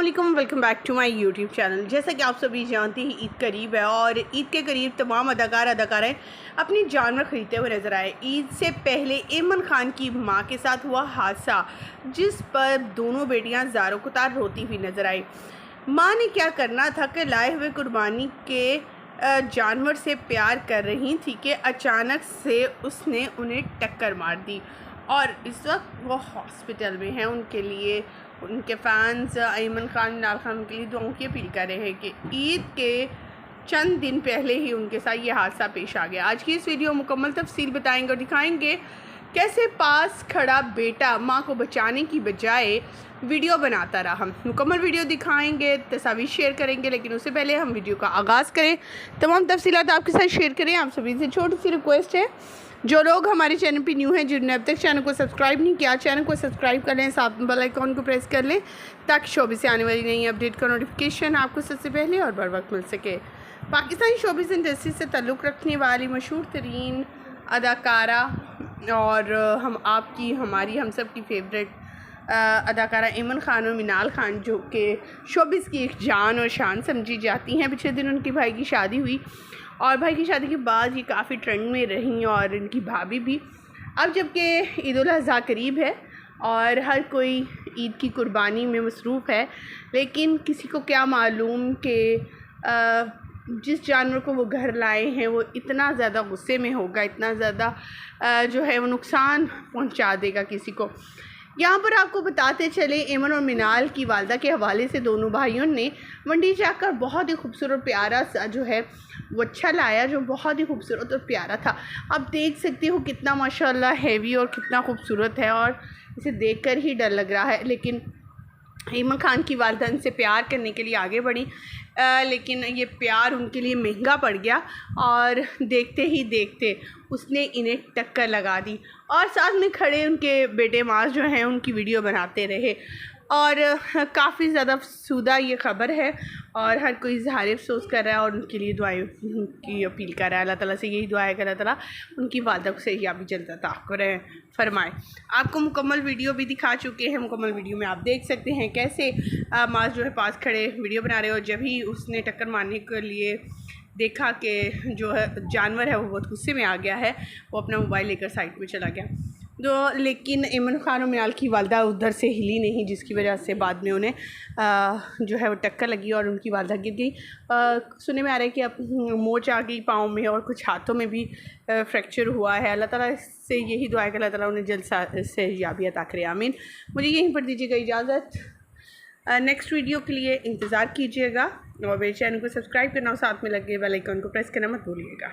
अस्सलाम, welcome back to my YouTube channel. जैसा कि आप सभी जानते हैं, ईद करीब है और ईद के करीब तमाम अदाकाराएँ अपनी जानवर ख़रीदते हुए नज़र आए। ईद से पहले इमरान खान की मां के साथ हुआ हादसा, जिस पर दोनों बेटियां ज़ारो-क़ुतार रोती हुई नज़र आई। मां ने क्या करना था कि लाए हुए कुर्बानी के जानवर से प्यार कर रही थी कि अचानक से उसने उन्हें टक्कर मार दी और इस वक्त वो हॉस्पिटल में हैं। उनके लिए उनके फैंस इमरान खान, मिनाल खान के लिए दुआओं की अपील कर रहे हैं कि ईद के चंद दिन पहले ही उनके साथ ये हादसा पेश आ गया। आज की इस वीडियो मुकम्मल तफसील बताएंगे और दिखाएंगे कैसे पास खड़ा बेटा माँ को बचाने की बजाय वीडियो बनाता रहा। मुकम्मल वीडियो दिखाएंगे, तस्वीर शेयर करेंगे, लेकिन उससे पहले हम वीडियो का आगाज़ करें। तमाम तफसीलात आपके साथ शेयर करें। आप सभी से छोटी सी रिक्वेस्ट है, जो लोग हमारे चैनल पे न्यू हैं, जिन्होंने अब तक चैनल को सब्सक्राइब नहीं किया, चैनल को सब्सक्राइब कर लें, साथ में बेल आइकॉन को प्रेस कर लें ताकि शोबिस से आने वाली नई अपडेट का नोटिफिकेशन आपको सबसे पहले और बर वक्त मिल सके। पाकिस्तानी शोबिस इंडस्ट्री से ताल्लुक़ रखने वाली मशहूर तरीन अदाकारा और हम सब की फेवरेट अदाकारा इमरान खान और मिनाल खान, जो कि शोबिस की एक जान और शान समझी जाती हैं। पिछले दिन उनके भाई की शादी हुई और भाई की शादी के बाद ये काफ़ी ट्रेंड में रहीं और इनकी भाभी भी। अब जबकि ईद उल अज़हा करीब है और हर कोई ईद की कुर्बानी में मसरूफ़ है, लेकिन किसी को क्या मालूम कि जिस जानवर को वो घर लाए हैं वो इतना ज़्यादा गुस्से में होगा, इतना ज़्यादा जो है वो नुकसान पहुंचा देगा किसी को। यहाँ पर आपको बताते चले, इमरान और मिनाल की वालदा के हवाले से दोनों भाइयों ने मंडी जाकर बहुत ही खूबसूरत प्यारा सा जो है वो अच्छा लाया, जो बहुत ही खूबसूरत और प्यारा था। आप देख सकते हो कितना माशाल्लाह हैवी और कितना खूबसूरत है और इसे देखकर ही डर लग रहा है। लेकिन इमरान खान की वालदा इनसे प्यार करने के लिए आगे बढ़ी, लेकिन ये प्यार उनके लिए महंगा पड़ गया और देखते ही देखते उसने इन्हें टक्कर लगा दी और साथ में खड़े उनके बेटे माज जो हैं उनकी वीडियो बनाते रहे और काफ़ी ज़्यादा अफसोदा ये ख़बर है और हर कोई इज़हार अफसोस कर रहा है और उनके लिए दुआएं की अपील कर रहा है। अल्लाह ताला से यही दुआ है कि अल्लाह ताला उनकी वालदा को सेहयाबी जल्द अता फरमाए। आपको मुकम्मल वीडियो भी दिखा चुके हैं। मुकम्मल वीडियो में आप देख सकते हैं कैसे माज जो है पास खड़े वीडियो बना रहे हो। जब ही उसने टक्कर मारने के लिए देखा कि जो है जानवर है वो बहुत गुस्से में आ गया है, वो अपना मोबाइल लेकर साइड में चला गया। लेकिन इमरान खान और मिनाल की वालदा उधर से हिली नहीं, जिसकी वजह से बाद में उन्हें जो है वो टक्कर लगी और उनकी वालदा गिर गई। सुनने में आ रहा है कि अब मोच आ गई पाँव में और कुछ हाथों में भी फ्रैक्चर हुआ है। अल्लाह ताला से यही दुआ है कि अल्लाह ताला उन्हें जल्द से याबी अता करे, आमीन। मुझे यहीं पर दीजिएगा इजाज़त। नेक्स्ट वीडियो के लिए इंतज़ार कीजिएगा और मेरे चैनल को सब्सक्राइब करना और साथ में लगे बेल आइकन को प्रेस करना मत भूलिएगा।